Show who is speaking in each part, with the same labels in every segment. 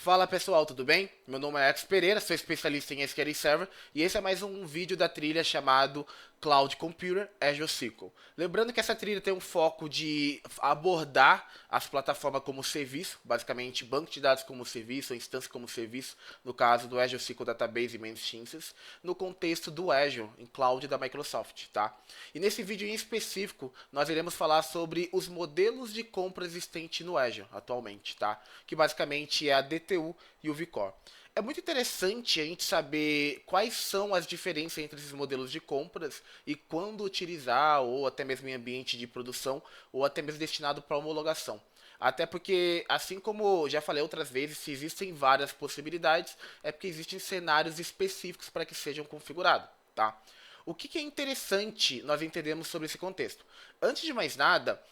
Speaker 1: Fala pessoal, tudo bem? Meu nome é Alex Pereira, sou especialista em SQL Server e esse é mais um vídeo da trilha chamado Cloud Computer Azure SQL. Lembrando que essa trilha tem um foco de abordar as plataformas como serviço, basicamente banco de dados como serviço, ou instância como serviço, no caso do Azure SQL Database e Managed Instances, no contexto do Azure, em Cloud da Microsoft, tá? E nesse vídeo em específico, nós iremos falar sobre os modelos de compra existentes no Azure atualmente, tá? Que basicamente é a DTU e o VCore. É muito interessante a gente saber quais são as diferenças entre esses modelos de compras e quando utilizar, ou até mesmo em ambiente de produção, ou até mesmo destinado para homologação. Até porque, assim como já falei outras vezes, se existem várias possibilidades, é porque existem cenários específicos para que sejam configurados, tá? O que é interessante nós entendermos sobre esse contexto? Antes de mais nada,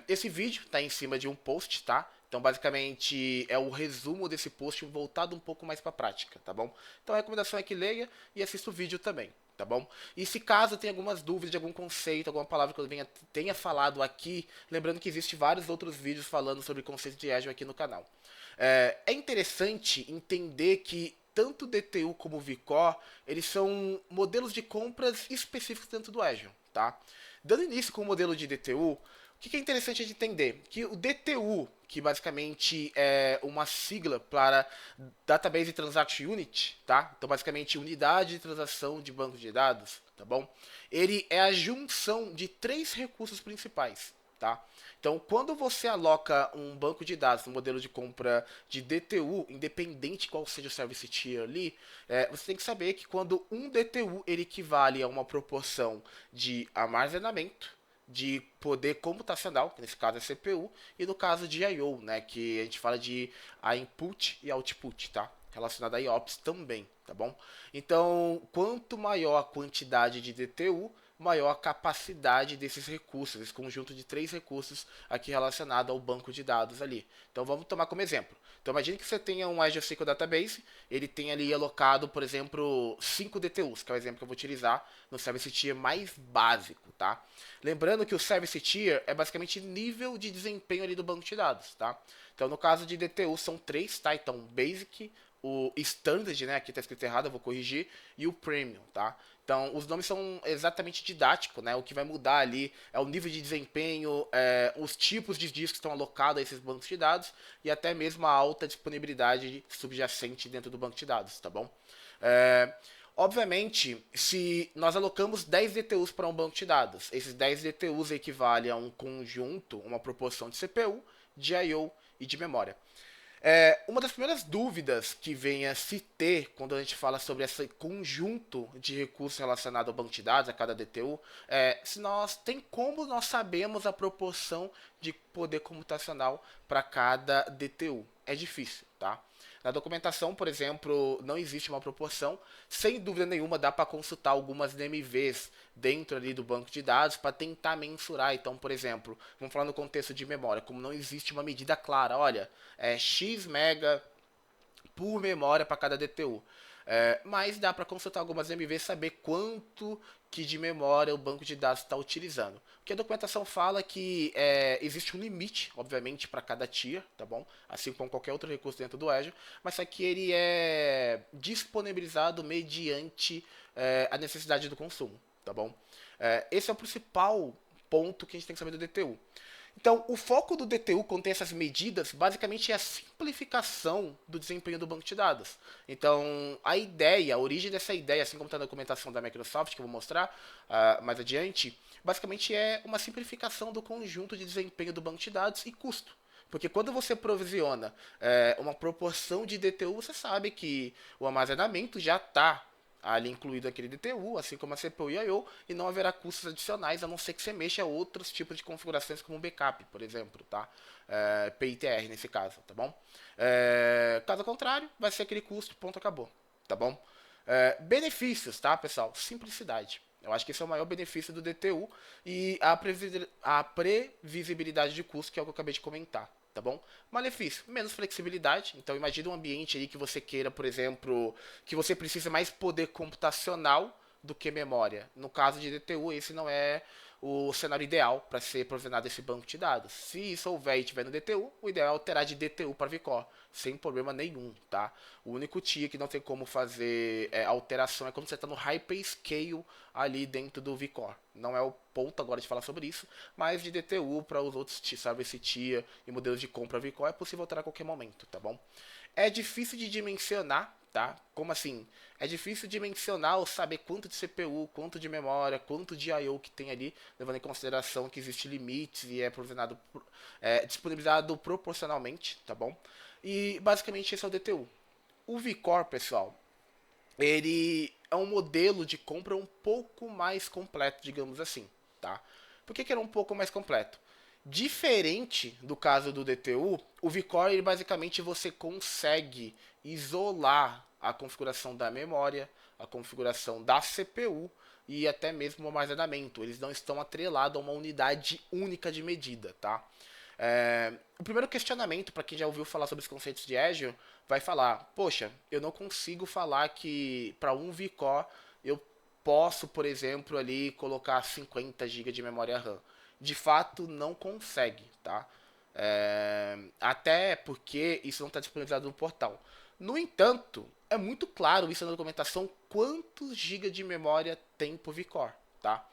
Speaker 1: esse vídeo está em cima de um post, tá? Então, basicamente, é o resumo desse post voltado um pouco mais para a prática, tá bom? Então, a recomendação é que leia e assista o vídeo também, tá bom? E se caso tenha algumas dúvidas de algum conceito, alguma palavra que eu tenha falado aqui, lembrando que existem vários outros vídeos falando sobre conceito de Azure aqui no canal. É interessante entender que tanto o DTU como o VCore, eles são modelos de compras específicos dentro do Azure, tá? Dando início com o modelo de DTU, o que é interessante de entender? Que o DTU, que basicamente é uma sigla para Database Transaction Unit, tá? Então, basicamente, unidade de transação de banco de dados, tá bom? Ele é a junção de três recursos principais, tá? Então, quando você aloca um banco de dados no modelo de compra de DTU, independente qual seja o service tier ali, você tem que saber que quando um DTU ele equivale a uma proporção de armazenamento, de poder computacional, que nesse caso é CPU, e no caso de I/O, né, que a gente fala de a input e output, tá? Relacionado a IOPS também, tá bom? Então, quanto maior a quantidade de DTU, maior a capacidade desses recursos, esse conjunto de três recursos aqui relacionado ao banco de dados ali. Então vamos tomar como exemplo. Então imagine que você tenha um Azure SQL Database, ele tem ali alocado, por exemplo, 5 DTUs, que é o exemplo que eu vou utilizar no Service Tier mais básico, tá? Lembrando que o Service Tier é basicamente nível de desempenho ali do banco de dados, tá? Então no caso de DTU são 3, tá? Então Basic, o Standard, né? Aqui tá escrito errado, eu vou corrigir, e o Premium, tá? Então, os nomes são exatamente didáticos, né? O que vai mudar ali é o nível de desempenho, os tipos de discos que estão alocados a esses bancos de dados e até mesmo a alta disponibilidade subjacente dentro do banco de dados, tá bom? É, obviamente, se nós alocamos 10 DTUs para um banco de dados, esses 10 DTUs equivalem a um conjunto, uma proporção de CPU, de I/O e de memória. Uma das primeiras dúvidas que vem a se ter quando a gente fala sobre esse conjunto de recursos relacionado ao banco de dados, a cada DTU, é se nós tem como nós sabemos a proporção de poder computacional para cada DTU. É difícil, tá? Na documentação, por exemplo, não existe uma proporção. Sem dúvida nenhuma, dá para consultar algumas DMVs dentro ali do banco de dados para tentar mensurar. Então, por exemplo, vamos falar no contexto de memória, como não existe uma medida clara, olha, X mega por memória para cada DTU. Mas dá para consultar algumas MVs e saber quanto que de memória o banco de dados está utilizando. O que a documentação fala que existe um limite, obviamente, para cada tier, tá bom? Assim como qualquer outro recurso dentro do Azure, mas só que ele é disponibilizado mediante a necessidade do consumo, tá bom? Esse é o principal ponto que a gente tem que saber do DTU. Então, o foco do DTU contém essas medidas, basicamente é a simplificação do desempenho do banco de dados. Então, a ideia, a origem dessa ideia, assim como está na documentação da Microsoft, que eu vou mostrar mais adiante, basicamente é uma simplificação do conjunto de desempenho do banco de dados e custo. Porque quando você provisiona uma proporção de DTU, você sabe que o armazenamento já está ali incluído aquele DTU, assim como a CPU e I/O, e não haverá custos adicionais, a não ser que você mexa outros tipos de configurações, como backup, por exemplo, tá? PITR nesse caso, tá bom? Caso contrário, vai ser aquele custo, ponto, acabou, tá bom? Benefícios, tá, pessoal? Simplicidade. Eu acho que esse é o maior benefício do DTU e a previsibilidade de custo, que é o que eu acabei de comentar, tá bom? Malefício, menos flexibilidade. Então imagine um ambiente aí que você queira, por exemplo, que você precisa mais poder computacional do que memória. No caso de DTU, esse não é o cenário ideal para ser provisionado esse banco de dados. Se isso houver e tiver no DTU, o ideal é alterar de DTU para VCore, sem problema nenhum, tá? O único tier que não tem como fazer alteração é quando você está no Hyperscale ali dentro do vCore. Não é o ponto agora de falar sobre isso, mas de DTU para os outros Service Tier e modelos de compra vCore é possível alterar a qualquer momento, tá bom? É difícil de dimensionar, tá? Como assim? É difícil de mencionar ou saber quanto de CPU, quanto de memória, quanto de I/O que tem ali, levando em consideração que existe limites e é disponibilizado proporcionalmente, tá bom? E basicamente esse é o DTU. O vCore, pessoal, ele é um modelo de compra um pouco mais completo, digamos assim, tá? Por que ele é um pouco mais completo? Diferente do caso do DTU, o vCore ele basicamente você consegue isolar a configuração da memória, a configuração da CPU e até mesmo o armazenamento. Eles não estão atrelados a uma unidade única de medida, tá? O primeiro questionamento, para quem já ouviu falar sobre os conceitos de Azure, vai falar: poxa, eu não consigo falar que para um vCore eu posso, por exemplo, ali colocar 50 GB de memória RAM. De fato, não consegue, tá? Até porque isso não está disponibilizado no portal. No entanto, é muito claro isso na documentação quantos GB de memória tem por vCore, tá?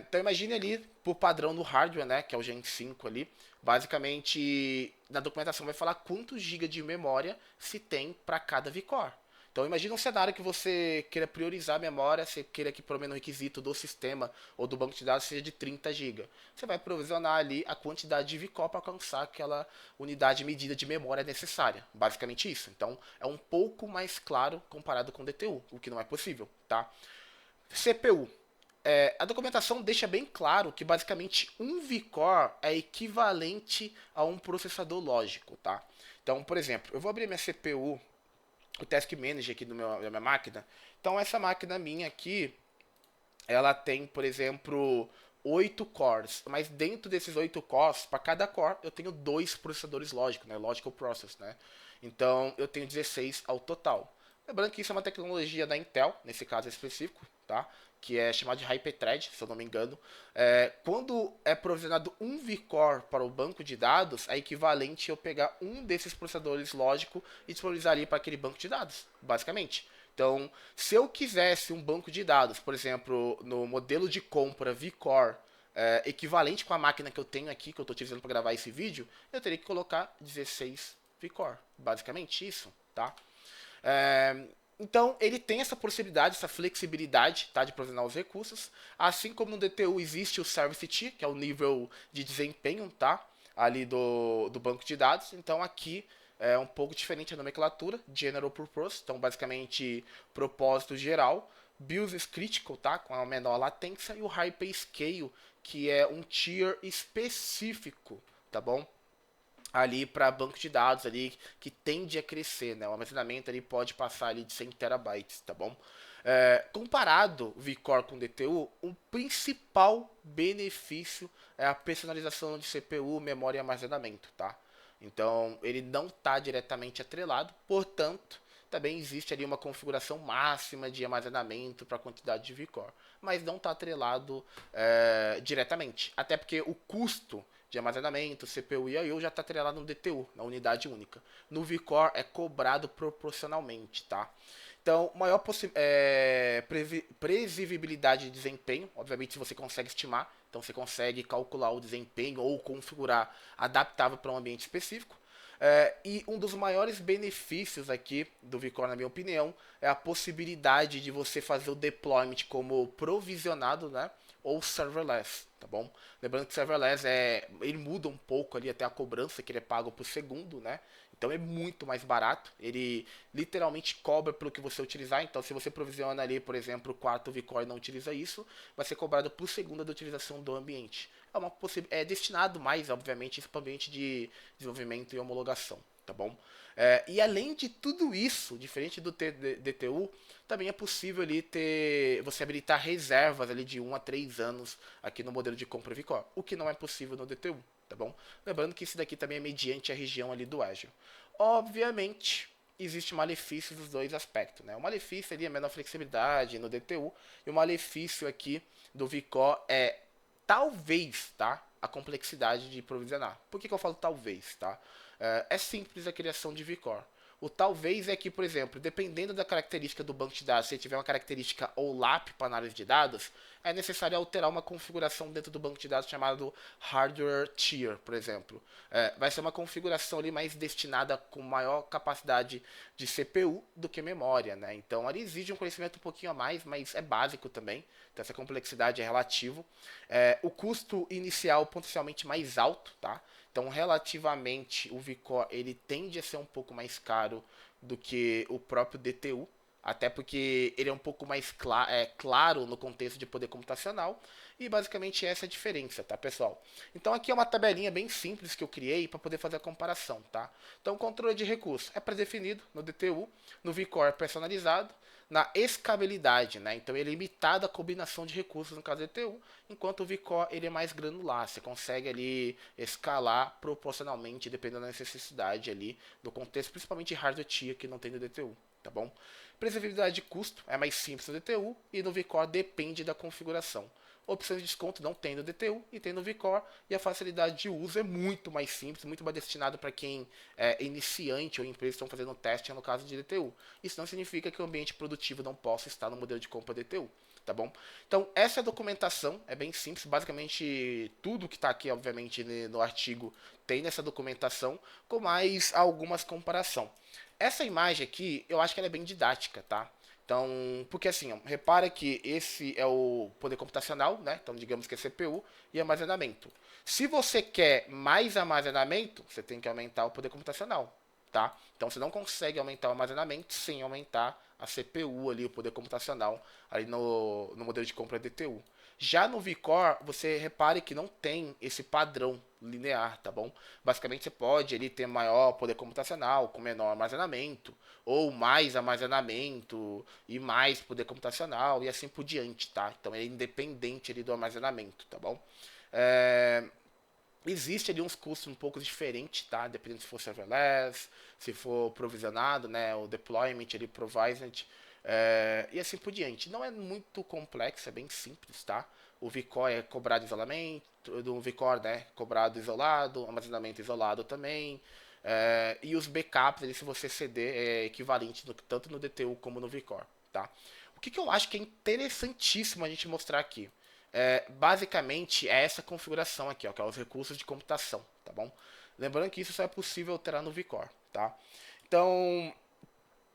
Speaker 1: Então imagine ali, por padrão no hardware, né, que é o Gen 5 ali, basicamente na documentação vai falar quantos GB de memória se tem para cada vCore. Então imagine um cenário que você queira priorizar a memória, você queira que pelo menos o requisito do sistema ou do banco de dados seja de 30 GB. Você vai provisionar ali a quantidade de vCore para alcançar aquela unidade medida de memória necessária. Basicamente isso. Então é um pouco mais claro comparado com o DTU, o que não é possível, tá? CPU. A documentação deixa bem claro que basicamente um vCore é equivalente a um processador lógico, tá? Então, por exemplo, eu vou abrir minha CPU, o Task Manager aqui da minha máquina. Então, essa máquina minha aqui, ela tem, por exemplo, 8 cores, mas dentro desses 8 cores, para cada core, eu tenho dois processadores lógicos, né? Logical Process, né? Então, eu tenho 16 ao total. Lembrando que isso é uma tecnologia da Intel, nesse caso específico, tá? Que é chamada de Hyper-Thread, se eu não me engano. Quando é provisionado um vCore para o banco de dados, é equivalente a eu pegar um desses processadores lógicos e disponibilizar ali para aquele banco de dados, basicamente. Então, se eu quisesse um banco de dados, por exemplo, no modelo de compra vCore, equivalente com a máquina que eu tenho aqui, que eu estou utilizando para gravar esse vídeo, eu teria que colocar 16 vCore. Basicamente isso, tá? Então, ele tem essa possibilidade, essa flexibilidade, tá, de provisionar os recursos. Assim como no DTU existe o Service Tier, que é o nível de desempenho, tá, ali do banco de dados. Então, aqui é um pouco diferente a nomenclatura, General Purpose, então basicamente propósito geral. Business Critical, tá, com a menor latência. E o Hyperscale, que é um tier específico, tá bom? Ali para banco de dados ali que tende a crescer, né? O armazenamento ali pode passar ali de 100 terabytes, tá bom? Comparado vCore com DTU, o principal benefício é a personalização de CPU, memória e armazenamento, tá? Então, ele não está diretamente atrelado, portanto, também existe ali uma configuração máxima de armazenamento para a quantidade de vCore, mas não está atrelado diretamente, até porque o custo de armazenamento, CPU e I/O já está atrelado no DTU, na unidade única. No vCore é cobrado proporcionalmente, tá? Então, maior previsibilidade de desempenho, obviamente você consegue estimar, então você consegue calcular o desempenho ou configurar adaptável para um ambiente específico. E um dos maiores benefícios aqui do vCore, na minha opinião, é a possibilidade de você fazer o deployment como provisionado, né? Ou serverless, tá bom? Lembrando que serverless ele muda um pouco ali até a cobrança que ele é pago por segundo, né? Então é muito mais barato. Ele literalmente cobra pelo que você utilizar. Então, se você provisiona ali, por exemplo, o quarto vCore e não utiliza isso, vai ser cobrado por segundo da utilização do ambiente. É destinado mais, obviamente, para o ambiente de desenvolvimento e homologação, tá bom? E além de tudo isso, diferente do DTU, também é possível ali você habilitar reservas ali de 1 a 3 anos aqui no modelo de compra vCore, o que não é possível no DTU, tá bom? Lembrando que isso daqui também é mediante a região ali do Azure. Obviamente, existe malefício dos dois aspectos, né? O malefício ali é menor flexibilidade no DTU e o malefício aqui do vCore é talvez, tá? A complexidade de provisionar. Por que eu falo talvez, tá? É simples a criação de vCore. O talvez é que, por exemplo, dependendo da característica do banco de dados, se tiver uma característica OLAP para análise de dados, é necessário alterar uma configuração dentro do banco de dados chamado Hardware Tier, por exemplo. Vai ser uma configuração ali mais destinada com maior capacidade de CPU do que memória, né? Então, ali exige um conhecimento um pouquinho a mais, mas é básico também. Então, essa complexidade é relativo. O custo inicial potencialmente mais alto, tá? Então, relativamente, o vCore ele tende a ser um pouco mais caro do que o próprio DTU, até porque ele é um pouco mais claro no contexto de poder computacional, e basicamente essa é a diferença, tá, pessoal? Então, aqui é uma tabelinha bem simples que eu criei para poder fazer a comparação, tá? Então, o controle de recursos é pré-definido no DTU, no vCore é personalizado, na escalabilidade, né? Então ele é limitado à combinação de recursos no caso do DTU, enquanto o vCore ele é mais granular, você consegue ali escalar proporcionalmente dependendo da necessidade ali do contexto, principalmente hardware tier que não tem no DTU, tá bom? Previsibilidade de custo é mais simples no DTU e no vCore depende da configuração. Opções de desconto não tem no DTU e tem no vCore, e a facilidade de uso é muito mais simples, muito mais destinado para quem é iniciante ou empresas que estão fazendo um teste no caso de DTU. Isso não significa que o ambiente produtivo não possa estar no modelo de compra DTU, tá bom? Então, essa é a documentação, é bem simples, basicamente tudo que está aqui, obviamente, no artigo tem nessa documentação, com mais algumas comparação. Essa imagem aqui, eu acho que ela é bem didática, tá? Então, porque assim, ó, repara que esse é o poder computacional, né? Então, digamos que é CPU e armazenamento. Se você quer mais armazenamento, você tem que aumentar o poder computacional, tá? Então, você não consegue aumentar o armazenamento sem aumentar a CPU ali, o poder computacional ali no modelo de compra DTU. Já no vCore, você repare que não tem esse padrão linear, tá bom? Basicamente você pode ele ter maior poder computacional com menor armazenamento, ou mais armazenamento e mais poder computacional e assim por diante, tá? Então é independente ali do armazenamento, tá bom? É, existe ali uns custos um pouco diferentes, tá? Dependendo se for serverless, se for provisionado, né? O deployment ali, provisioned, e assim por diante. Não é muito complexo, é bem simples, tá? O vCore é cobrado isolamento, do vCore, né? Cobrado isolado, armazenamento isolado também. E os backups, ali, se você ceder, é equivalente tanto no DTU como no vCore, tá? O que eu acho que é interessantíssimo a gente mostrar aqui? Basicamente é essa configuração aqui, ó, que é os recursos de computação, tá bom? Lembrando que isso só é possível alterar no vCore, tá? Então,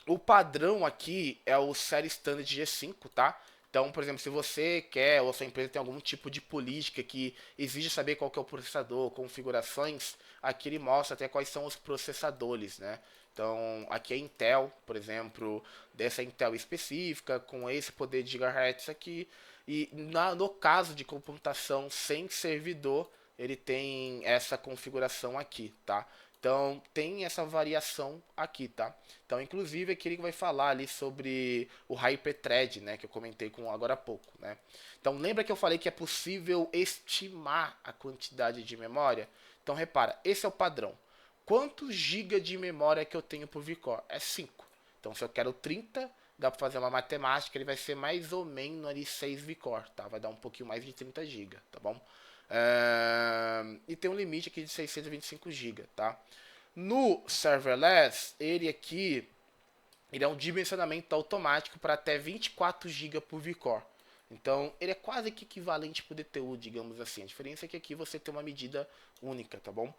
Speaker 1: o padrão aqui é o Série Standard G5, tá? Então, por exemplo, se você quer ou sua empresa tem algum tipo de política que exige saber qual que é o processador, configurações, aqui ele mostra até quais são os processadores, né? Então, aqui é Intel, por exemplo, dessa Intel específica, com esse poder de gigahertz aqui. E no caso de computação sem servidor, ele tem essa configuração aqui, tá? Então, tem essa variação aqui, tá? Então, inclusive, aqui ele vai falar ali sobre o Hyperthread, né, que eu comentei com agora há pouco, né? Então, lembra que eu falei que é possível estimar a quantidade de memória? Então, repara, esse é o padrão. Quantos GB de memória que eu tenho por vCore? É 5. Então, se eu quero 30, dá para fazer uma matemática, ele vai ser mais ou menos ali 6 vCore, tá? Vai dar um pouquinho mais de 30 GB, tá bom? E tem um limite aqui de 625 GB, tá? No serverless, ele é um dimensionamento automático para até 24 GB por vCore. Então, ele é quase que equivalente para o DTU, digamos assim. A diferença é que aqui você tem uma medida única, tá bom?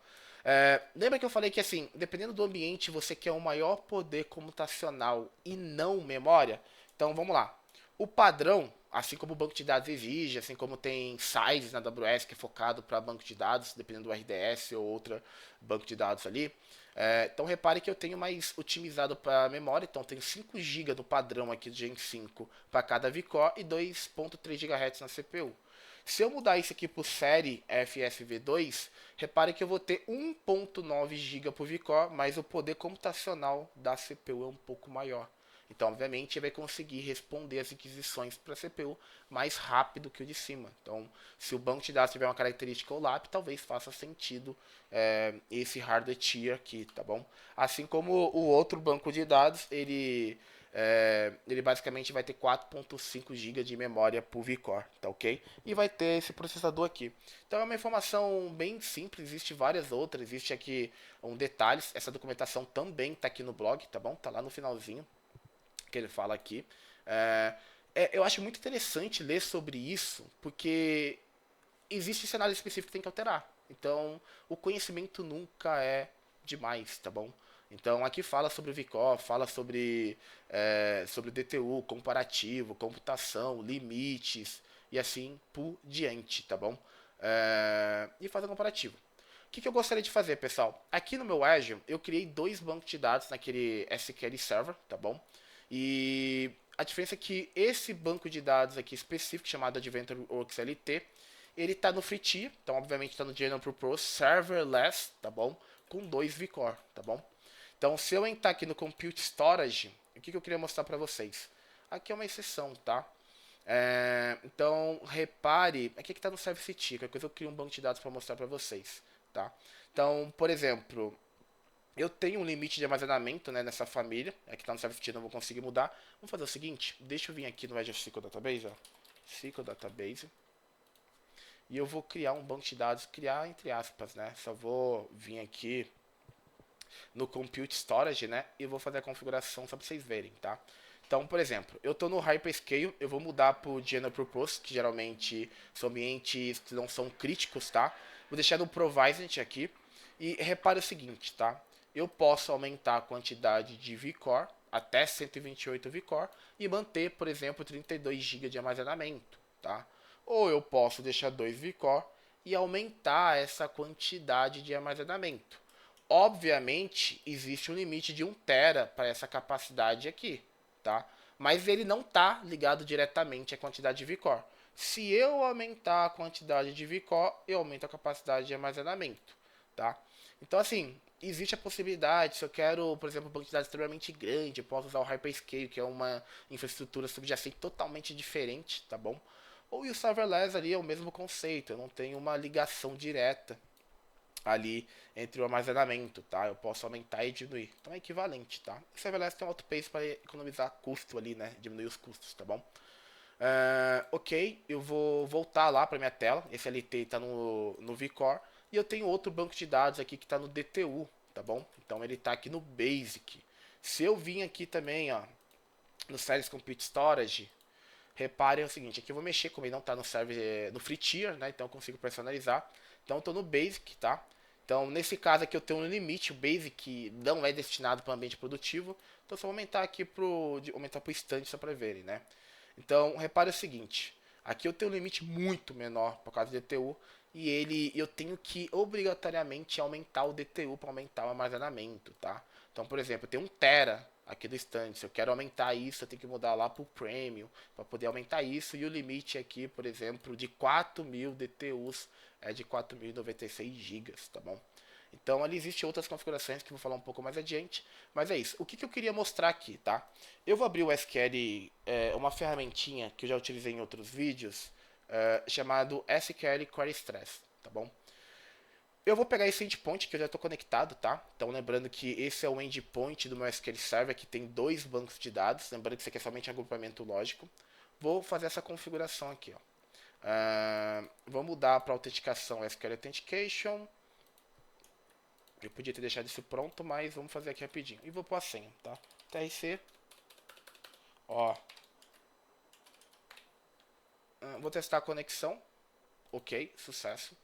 Speaker 1: Lembra que eu falei que, assim, dependendo do ambiente, você quer um maior poder computacional e não memória? Então, vamos lá. O padrão, assim como o banco de dados exige, assim como tem size na AWS que é focado para banco de dados, dependendo do RDS ou outro banco de dados ali. Então repare que eu tenho mais otimizado para memória, então tenho 5 GB no padrão aqui do Gen 5 para cada vCore e 2.3 GHz na CPU. Se eu mudar isso aqui por série FSV2, repare que eu vou ter 1.9 GB por vCore, mas o poder computacional da CPU é um pouco maior. Então, obviamente, ele vai conseguir responder as requisições para a CPU mais rápido que o de cima. Então, se o banco de dados tiver uma característica OLAP, talvez faça sentido esse hardware tier aqui, tá bom? Assim como o outro banco de dados, ele Ele basicamente vai ter 4.5 GB de memória por vCore, tá ok? E vai ter esse processador aqui. Então é uma informação bem simples, existe várias outras, existe aqui detalhes, essa documentação também tá aqui no blog, tá bom? Tá lá no finalzinho que ele fala aqui. É, eu acho muito interessante ler sobre isso, porque existe cenário específico que tem que alterar. Então, o conhecimento nunca é demais, tá bom? Então, aqui fala sobre o VCO, fala sobre o DTU, comparativo, computação, limites e assim por diante, tá bom? E faz um comparativo. O que eu gostaria de fazer, pessoal? Aqui no meu Azure, eu criei dois bancos de dados naquele SQL Server, tá bom? E a diferença é que esse banco de dados aqui específico, chamado Adventure Works LT, ele está no free tier, então obviamente está no General Purpose Serverless, tá bom? Com 2 vCore, tá bom? Então se eu entrar aqui no Compute Storage, o que eu queria mostrar para vocês? Aqui é uma exceção, tá? Então repare, aqui que está no Service Tier, qualquer coisa eu crio um banco de dados para mostrar para vocês, tá? Então, por exemplo, eu tenho um limite de armazenamento, né, nessa família. Aqui está no Service Tier, não vou conseguir mudar. Vamos fazer o seguinte, deixa eu vir aqui no Azure SQL Database, ó. SQL Database. E eu vou criar um banco de dados, criar entre aspas, né? Só vou vir aqui no Compute Storage, né? E vou fazer a configuração só para vocês verem, tá? Então, por exemplo, eu estou no Hyperscale, eu vou mudar para o General Purpose, que geralmente são ambientes que não são críticos, tá? Vou deixar no Provisioning aqui. E repare o seguinte, tá? Eu posso aumentar a quantidade de vCore até 128 vCore e manter, por exemplo, 32 GB de armazenamento, tá? Ou eu posso deixar 2 vCore e aumentar essa quantidade de armazenamento. Obviamente, existe um limite de 1 tera para essa capacidade aqui, tá? Mas ele não está ligado diretamente à quantidade de vCore. Se eu aumentar a quantidade de vCore, eu aumento a capacidade de armazenamento, tá? Então, assim, existe a possibilidade, se eu quero, por exemplo, uma quantidade extremamente grande, eu posso usar o Hyperscale, que é uma infraestrutura subjacente totalmente diferente, tá bom? Ou o serverless ali é o mesmo conceito, eu não tenho uma ligação direta ali entre o armazenamento, tá? Eu posso aumentar e diminuir. Então é equivalente, tá? O serverless tem um autopace para economizar custo ali, né? Diminuir os custos, tá bom? Ok, eu vou voltar lá para minha tela. Esse LT está no vCore. E eu tenho outro banco de dados aqui que está no DTU, tá bom? Então ele está aqui no Basic. Se eu vim aqui também, ó, no Service Compute Storage, reparem o seguinte, aqui eu vou mexer, como ele não está no server, no free tier, né? Então eu consigo personalizar. Então eu estou no Basic, tá? Então nesse caso aqui eu tenho um limite, o Basic não é destinado para o ambiente produtivo. Então só vou aumentar aqui aumentar para o stand só para verem, né? Então repare o seguinte, aqui eu tenho um limite muito menor por causa do DTU e eu tenho que obrigatoriamente aumentar o DTU para aumentar o armazenamento, tá? Então, por exemplo, eu tenho 1 tera aqui do stand. Se eu quero aumentar isso, eu tenho que mudar lá para o Premium para poder aumentar isso. E o limite aqui, por exemplo, de 4.000 DTUs é de 4.096 GB, tá bom? Então, ali existem outras configurações que eu vou falar um pouco mais adiante. Mas é isso. O que eu queria mostrar aqui, tá? Eu vou abrir o SQL, uma ferramentinha que eu já utilizei em outros vídeos, chamado SQL Query Stress, tá bom? Eu vou pegar esse endpoint que eu já estou conectado, tá? Então lembrando que esse é o endpoint do meu SQL Server, que tem 2 bancos de dados. Lembrando que isso aqui é somente agrupamento lógico. Vou fazer essa configuração aqui, ó. Vou mudar para autenticação SQL Authentication. Eu podia ter deixado isso pronto, mas vamos fazer aqui rapidinho. E vou pôr a senha, tá? TRC. Ó. Vou testar a conexão. Ok, sucesso.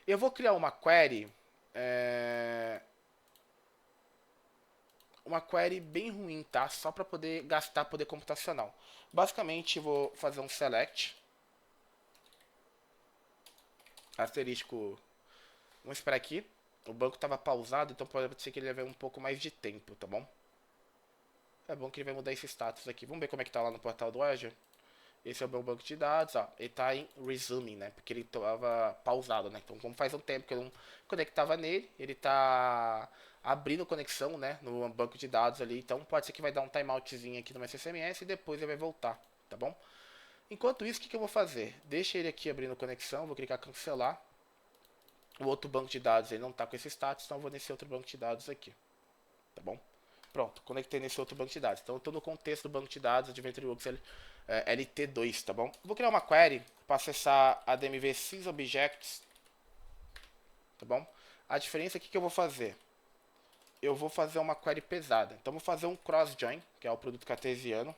Speaker 1: Eu vou criar uma query. Uma query bem ruim, tá? Só para poder gastar poder computacional. Basicamente, vou fazer um select. Asterisco. Vamos esperar aqui. O banco estava pausado, então pode ser que ele leve um pouco mais de tempo, tá bom? É bom que ele vai mudar esse status aqui. Vamos ver como é que tá lá no portal do Azure. Esse é o meu banco de dados, ó. Ele tá em resuming, né? Porque ele tava pausado, né? Então, como faz um tempo que eu não conectava nele, ele tá abrindo conexão, né? No banco de dados ali. Então, pode ser que vai dar um timeoutzinho aqui no meu SSMS e depois ele vai voltar, tá bom? Enquanto isso, o que eu vou fazer? Deixa ele aqui abrindo conexão, vou clicar cancelar. O outro banco de dados ele não tá com esse status, então eu vou nesse outro banco de dados aqui, tá bom? Pronto, conectei nesse outro banco de dados. Então eu estou no contexto do banco de dados Adventure Works LT2, tá bom? Vou criar uma query para acessar a DMV SysObjects, tá bom? A diferença aqui que eu vou fazer, eu vou fazer uma query pesada. Então vou fazer um cross join, que é o produto cartesiano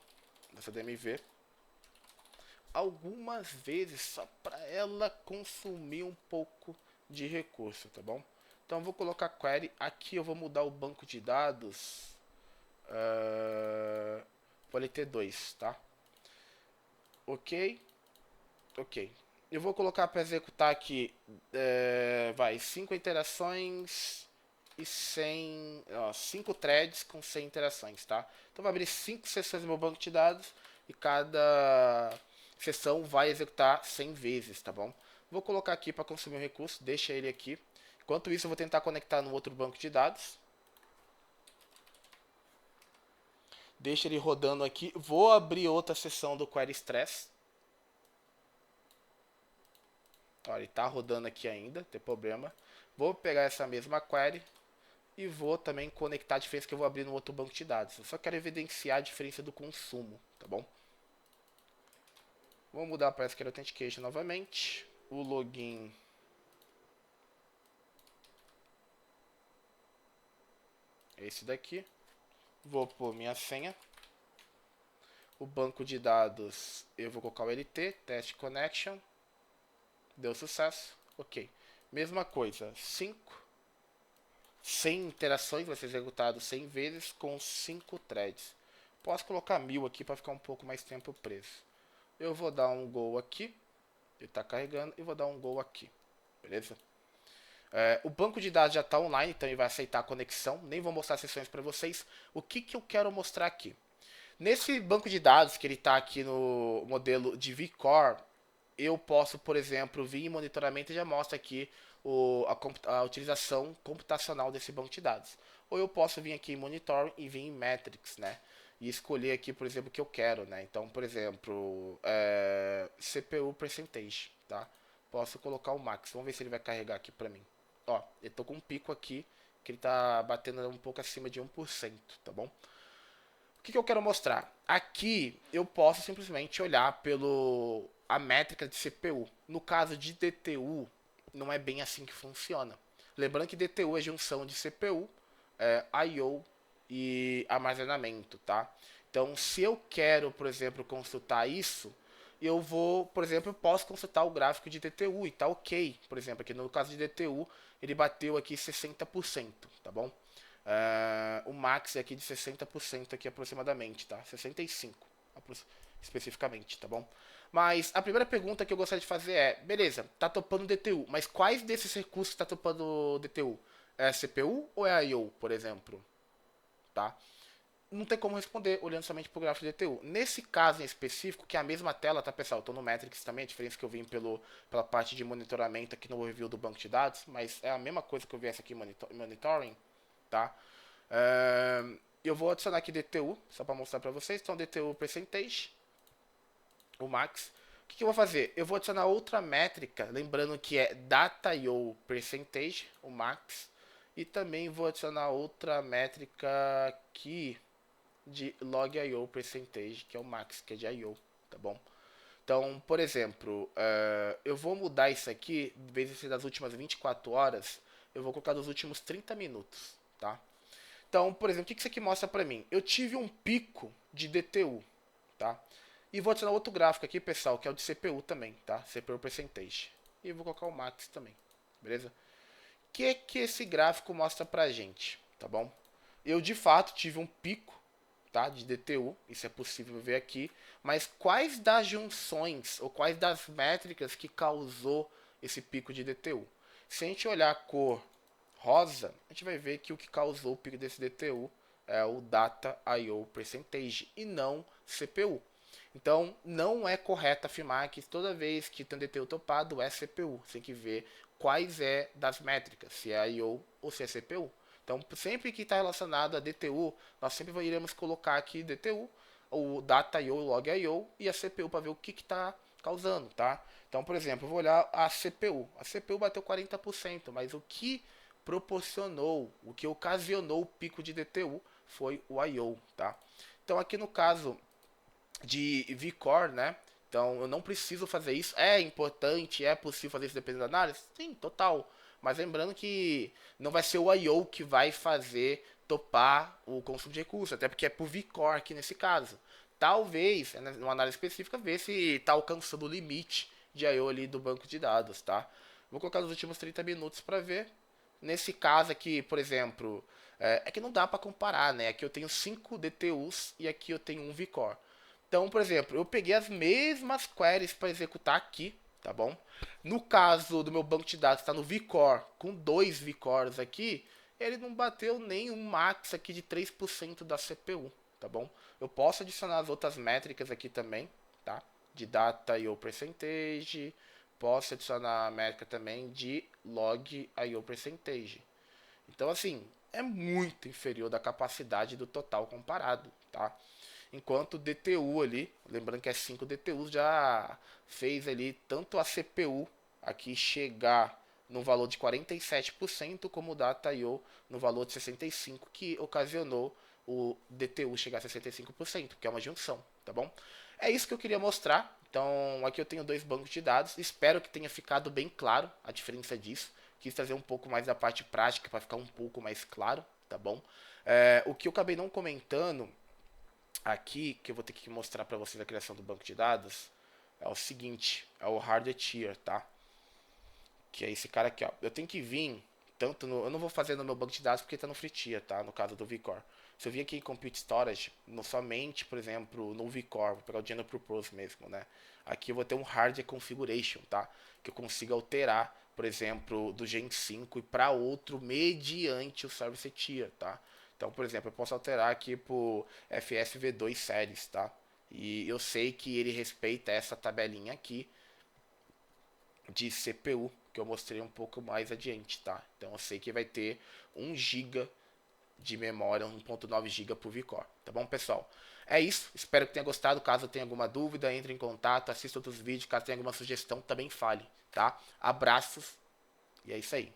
Speaker 1: dessa DMV, algumas vezes só para ela consumir um pouco de recurso, tá bom? Então vou colocar query, aqui eu vou mudar o banco de dados para LT2, tá? Ok, ok. Eu vou colocar para executar aqui, 5 interações e 100, 5 threads com 100 interações, tá? Então vai abrir 5 sessões no meu banco de dados e cada sessão vai executar 100 vezes, tá bom? Vou colocar aqui para consumir o recurso, deixa ele aqui. Enquanto isso eu vou tentar conectar no outro banco de dados. Deixa ele rodando aqui. Vou abrir outra sessão do Query Stress. Olha, ele está rodando aqui ainda, não tem problema. Vou pegar essa mesma query e vou também conectar a diferença que eu vou abrir no outro banco de dados. Eu só quero evidenciar a diferença do consumo, tá bom? Vou mudar para SQL Authentication novamente. O login é esse daqui. Vou pôr minha senha. O banco de dados eu vou colocar o LT, Test Connection. Deu sucesso. Ok. Mesma coisa. 100 interações vai ser executado 100 vezes com 5 threads. Posso colocar 1000 aqui para ficar um pouco mais tempo preso. Eu vou dar um go aqui. Ele está carregando. E vou dar um go aqui. Beleza? O banco de dados já está online, então ele vai aceitar a conexão. Nem vou mostrar as sessões para vocês. O que eu quero mostrar aqui? Nesse banco de dados que ele está aqui no modelo de vCore, eu posso, por exemplo, vir em monitoramento e já mostra aqui a utilização computacional desse banco de dados. Ou eu posso vir aqui em monitoring e vir em metrics, né? E escolher aqui, por exemplo, o que eu quero, né? Então, por exemplo, CPU percentage, tá? Posso colocar o max. Vamos ver se ele vai carregar aqui pra mim. Ó, eu tô com um pico aqui que ele tá batendo um pouco acima de 1%, tá bom? O que eu quero mostrar? Aqui eu posso simplesmente olhar pelo a métrica de CPU. No caso de DTU, não é bem assim que funciona. Lembrando que DTU é junção de CPU, I/O e armazenamento, tá? Então, se eu quero, por exemplo, consultar isso, eu vou, por exemplo, eu posso consultar o gráfico de DTU e tá ok. Por exemplo, aqui no caso de DTU, ele bateu aqui 60%, tá bom? O max é aqui de 60% aqui aproximadamente, tá? 65% especificamente, tá bom? Mas a primeira pergunta que eu gostaria de fazer é, beleza, tá topando DTU, mas quais desses recursos tá topando DTU? É a CPU ou é a I/O, por exemplo? Tá? Não tem como responder olhando somente pro gráfico de DTU. Nesse caso em específico, que é a mesma tela, tá pessoal? Eu tô no Metrics também, a diferença que eu vim pela parte de monitoramento aqui no review do banco de dados, mas é a mesma coisa que eu viesse aqui em monitoring, tá? Eu vou adicionar aqui DTU, só para mostrar para vocês. Então, DTU percentage, o max. O que eu vou fazer? Eu vou adicionar outra métrica, lembrando que é data.io percentage, o max. E também vou adicionar outra métrica aqui de log.io percentage, que é o max, que é de I/O, tá bom? Então, por exemplo, eu vou mudar isso aqui, em vez de ser das últimas 24 horas, eu vou colocar dos últimos 30 minutos, tá? Então, por exemplo, o que isso aqui mostra pra mim? Eu tive um pico de DTU, tá? E vou adicionar outro gráfico aqui, pessoal, que é o de CPU também, tá? CPU percentage. E vou colocar o max também, beleza? O que esse gráfico mostra pra gente, tá bom? Eu, de fato, tive um pico, tá? De DTU, isso é possível ver aqui. Mas quais das junções, ou quais das métricas que causou esse pico de DTU? Se a gente olhar a cor rosa, a gente vai ver que o que causou o pico desse DTU é o Data I/O Percentage e não CPU. Então, não é correto afirmar que toda vez que tem um DTU topado é CPU. Você tem que ver quais é das métricas, se é I/O ou se é CPU. Então, sempre que está relacionado a DTU, nós sempre iremos colocar aqui DTU, o Data I/O, Log I/O e a CPU para ver o que está causando, tá? Então, por exemplo, eu vou olhar a CPU. A CPU bateu 40%, mas o que proporcionou, o que ocasionou o pico de DTU foi o I/O, tá? Então aqui no caso de vCore, né? Então eu não preciso fazer isso. É importante, é possível fazer isso dependendo da análise? Sim, total. Mas lembrando que não vai ser o I/O que vai fazer topar o consumo de recursos, até porque é por vCore aqui nesse caso. Talvez, numa análise específica, ver se está alcançando o limite de I/O ali do banco de dados, tá? Vou colocar nos últimos 30 minutos para ver. Nesse caso aqui, por exemplo, é que não dá para comparar, né? Aqui eu tenho 5 DTUs e aqui eu tenho um vCore. Então, por exemplo, eu peguei as mesmas queries para executar aqui, tá bom? No caso do meu banco de dados, está no vCore, com 2 vCores aqui, ele não bateu nem um max aqui de 3% da CPU, tá bom? Eu posso adicionar as outras métricas aqui também, tá? De data IO percentage, posso adicionar a métrica também de log IO percentage. Então, assim, é muito inferior da capacidade do total comparado, tá? Enquanto o DTU ali, lembrando que é 5 DTUs, já fez ali tanto a CPU aqui chegar no valor de 47%, como o Data I/O no valor de 65%, que ocasionou o DTU chegar a 65%, que é uma junção, tá bom? É isso que eu queria mostrar. Então, aqui eu tenho 2 bancos de dados. Espero que tenha ficado bem claro a diferença disso. Quis trazer um pouco mais da parte prática para ficar um pouco mais claro, tá bom? O que eu acabei não comentando aqui, que eu vou ter que mostrar para vocês a criação do banco de dados, é o seguinte, é o hardware tier, tá? Que é esse cara aqui, ó. Eu tenho que vir tanto no, eu não vou fazer no meu banco de dados porque está no free tier, tá? No caso do vCore. Se eu vir aqui em Compute Storage, no somente, por exemplo, no vCore, vou pegar o General Purpose mesmo, né? Aqui eu vou ter um hardware configuration, tá? Que eu consigo alterar, por exemplo, do Gen 5 e para outro mediante o Service Tier, tá? Então, por exemplo, eu posso alterar aqui pro FSV2 Series, tá? E eu sei que ele respeita essa tabelinha aqui de CPU que eu mostrei um pouco mais adiante, tá? Então eu sei que vai ter 1 GB de memória, 1.9 GB por vCore, tá bom, pessoal? É isso, espero que tenha gostado. Caso tenha alguma dúvida, entre em contato, assista outros vídeos. Caso tenha alguma sugestão, também fale, tá? Abraços e é isso aí.